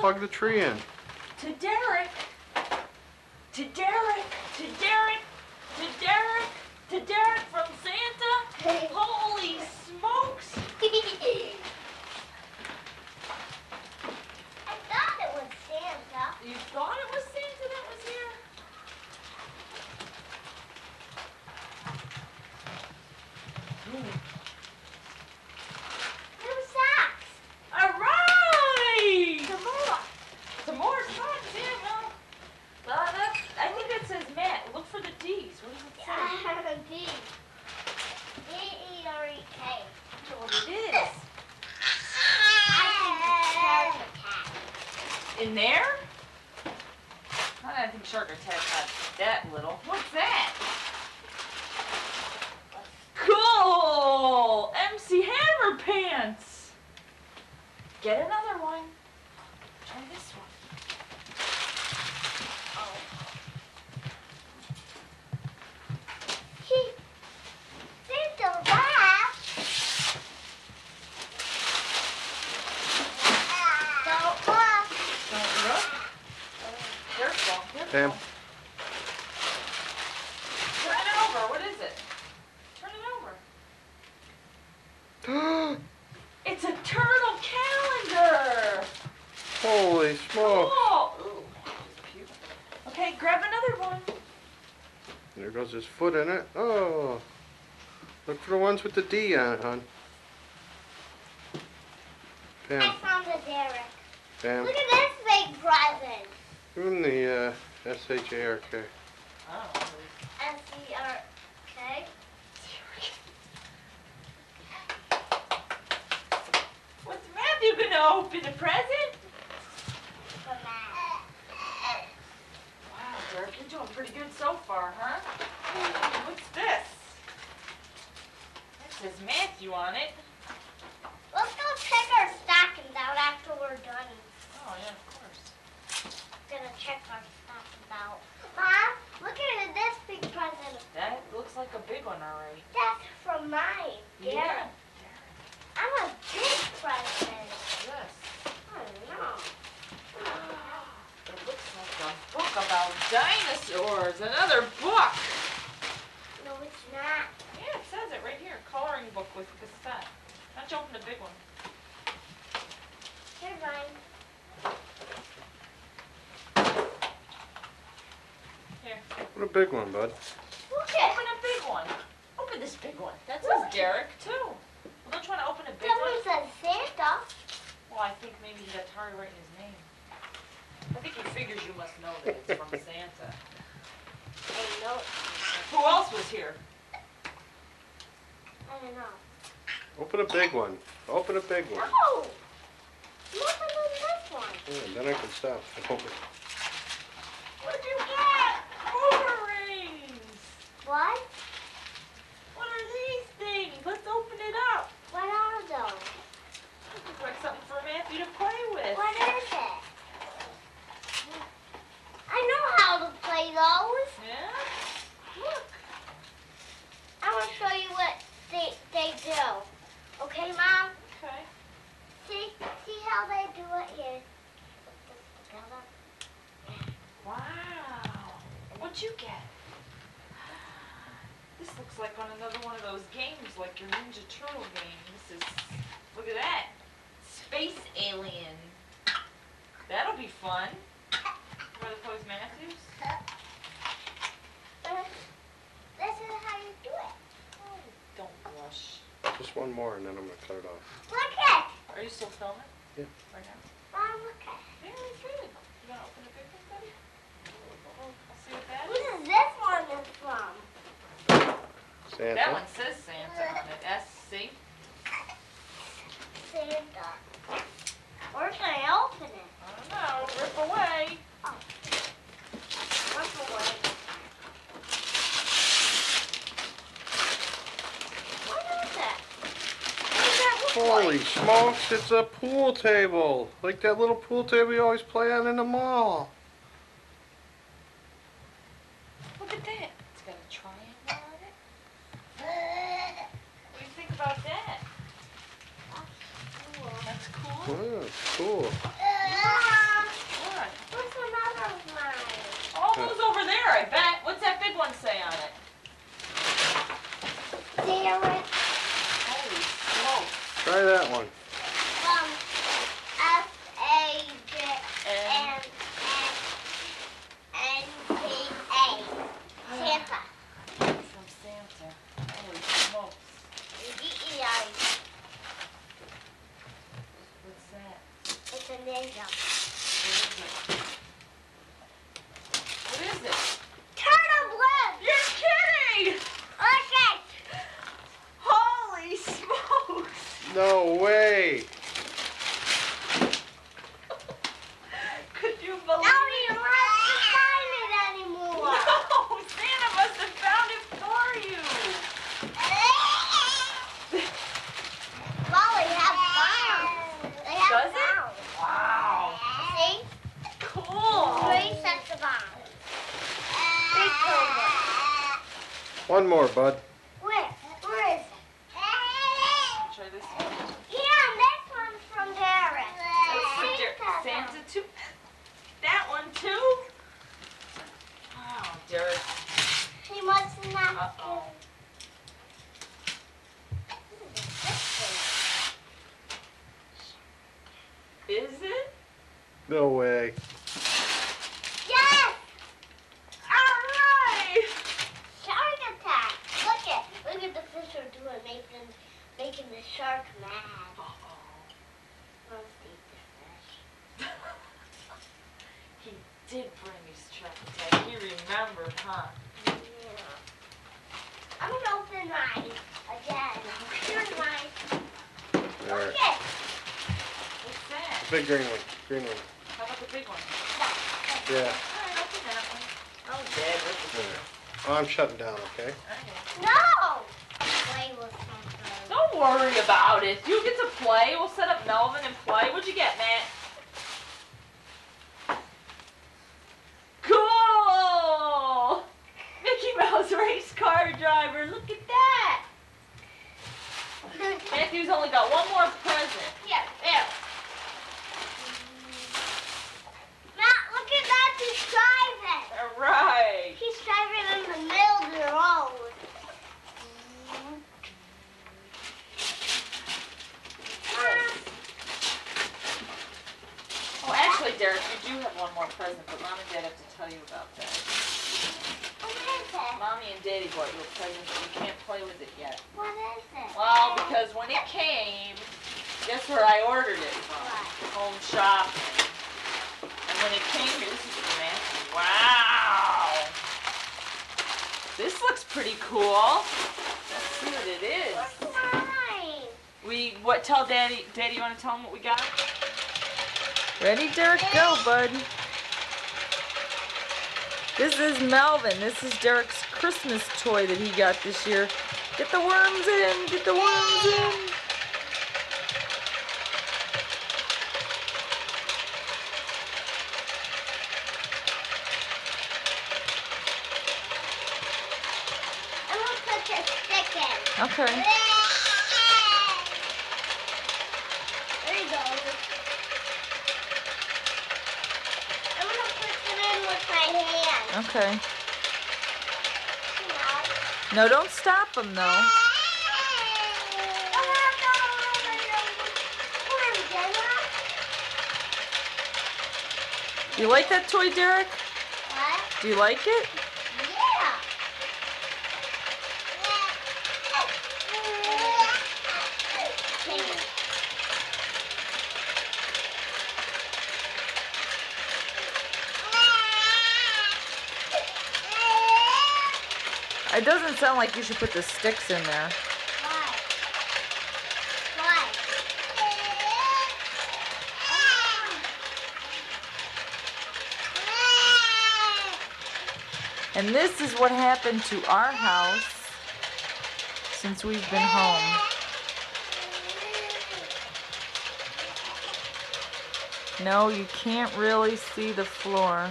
plug the tree in. To Derek. To Derek. To Derek. To Derek. To Derek from Santa. Holy smokes. I thought it was Santa. You thought it was Santa that was here? New socks. All right. Some more. Some more socks, yeah, well, that's, I think that says Matt. Look for the D's. What does it say? D. D-E-R-E-K. I don't know what it is. I think it's Shark Attack. In there? I don't think Shark Attack got that little. What's that? Cool! MC Hammer pants! Get another one. Try this one. Oh. Santa laugh. Don't look. Don't look. Careful, careful. Sam. Turn it over. What is it? Turn it over. It's a turtle calendar. Holy smoke. Cool. Ooh, cute. Okay, grab another one. There goes his foot in it. Oh. Look for the ones with the D on it, hon. I Pam. found a Derek. Pam. Look at this big present. Give him the S-H-A-R-K. Oh. S-E-R-K. What's Matthew gonna open? A present? For Matt. Wow, Derek, you're doing pretty good so far, huh? What's this? That says Matthew on it. Let's go check our stockings out after we're done. Oh, yeah, of course. Gonna check our stockings out. Mom, look at this big present. That looks like a big one, all right. That's from mine. Yeah. I'm a big present. Yes. I don't know. It looks like a book about dinosaurs. Another book. No, it's not. Yeah, it says it right here. Coloring book with cassette. Why don't you open the big one? Here's mine. Here. What a big one, bud. Look at Open a big one. Open this big one. That says Derek, too. Well, don't you want to open a big that one? one says Santa. Well, I think maybe he got tired of writing his name. I think he figures you must know that it's from Santa. I know. Who else was here? I don't know. Open a big one. Open a big one. Oh! Nothing in this one. Yeah, then I can stop. Open. What'd you get? Boomerangs! What? What are these things? Let's open it up. What are those? Looks like something for Matthew to play with. What is it? I know how to play those. Yeah? Look. I want to show you what they do. Okay, Mom? Okay. See how they do it here? Put this together. Wow. What'd you get? This looks like on another one of those games, like your Ninja Turtle game. This is, look at that. Space Alien. That'll be fun. You want to play with Matthews? This is how you do it. Oh, don't blush. Just one more and then I'm going to cut it off. Look at. Are you still filming? Yeah. Right now? Mom, look at. Very good. You want to open a big one, buddy? I'll see what that What is. is this one is from? Santa. That one says Santa on it. S-C. Santa. Where can I open it? I don't know. Rip away. Rip away. What is it? What does that look Holy like? smokes, it's a pool table. Like that little pool table you always play on in the mall. Look at that. It's got a triangle on it. What do you think about that? That's cool. Oh, it's cool. Mom, big one say on it? Derek Holy smokes. Try that one. from S-A-J-N-N-N-T-A. Santa. From Santa. Holy smokes. D-E-I. What's that? It's a ninja. What is it? Turtle blood. You're kidding! Look it. Holy smokes! No way. Could you Now believe you don't have to find it anymore. No! Santa must have found it for you! Well, they have bombs. They have Does it? bombs. Wow! See? Cool! 3 sets of bombs. 3 children. One more, bud. Where? Where is it? Try this one. Yeah, this one's from Derek. Santa too? That one too? Wow, Derek. He must not. Uh-oh. Is it? No way. Yes! Alright! Shark attack. Look at the fish are doing, making the shark mad. Uh-oh. Let's eat the fish. He did bring his truck today. He remembered, huh? Yeah. I'm gonna open mine again. Here's mine. All right. Look it. What's that? Big green one. Green one. How about the big one? Yeah. Alright, open that one. Oh, Dad, what's the big Yeah. Oh, I'm shutting down, okay? one? No! Play with something. Don't worry about it. You get to play. We'll set up Melvin and play. What'd you get, Matt? Cool! Mickey Mouse race car driver. Look at that. Matthew's only got one more present. Here, there. Matt, look at that. He's driving. All right. He's driving in the middle of the road. Oh, actually, Derek, you do have one more present, but Mom and Dad have to tell you about that. What is it? Mommy and Daddy bought you a present, but you can't play with it yet. What is it? Well, because when it came, guess where I ordered it from? Home Shopping. And when it came here, this is for Matthew. Wow! This looks pretty cool. Let's see what it is. What's mine? Tell Daddy, you want to tell him what we got? Ready, Derek? Go, bud. This is Melvin. This is Derek's Christmas toy that he got this year. Get the worms in. Get the worms in. I'm gonna put the stick in. Okay. There you go. I'm gonna put it in with my hand. Okay. You know. No, don't stop him, though. Do you like that toy, Derek? What? Do you like it? Yeah. It doesn't sound like you should put the sticks in there. Why? Why? And this is what happened to our house since we've been home. No, you can't really see the floor.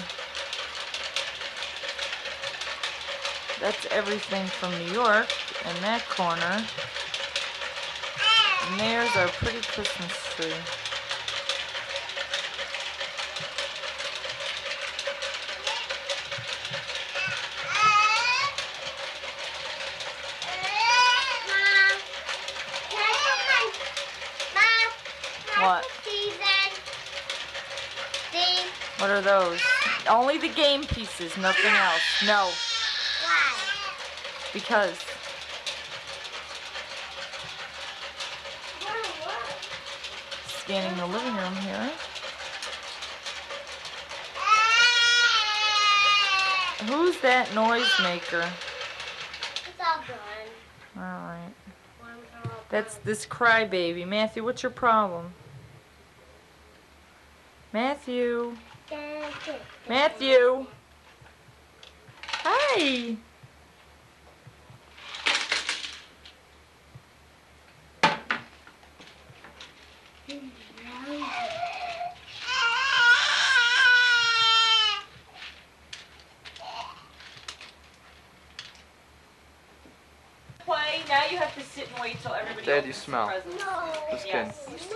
That's everything from New York in that corner. And there's our pretty Christmas tree. What? Steven. Steve, What are those? Only the game pieces, nothing else. No, why? because scanning the living room here. Who's that noisemaker? It's all done. Alright. Worms are all That's done. this crybaby. Matthew, what's your problem? Matthew. Matthew. Hi. Play. Now you have to sit and wait till everybody Dad, you opens the smell. presents. No. The skin. Yes.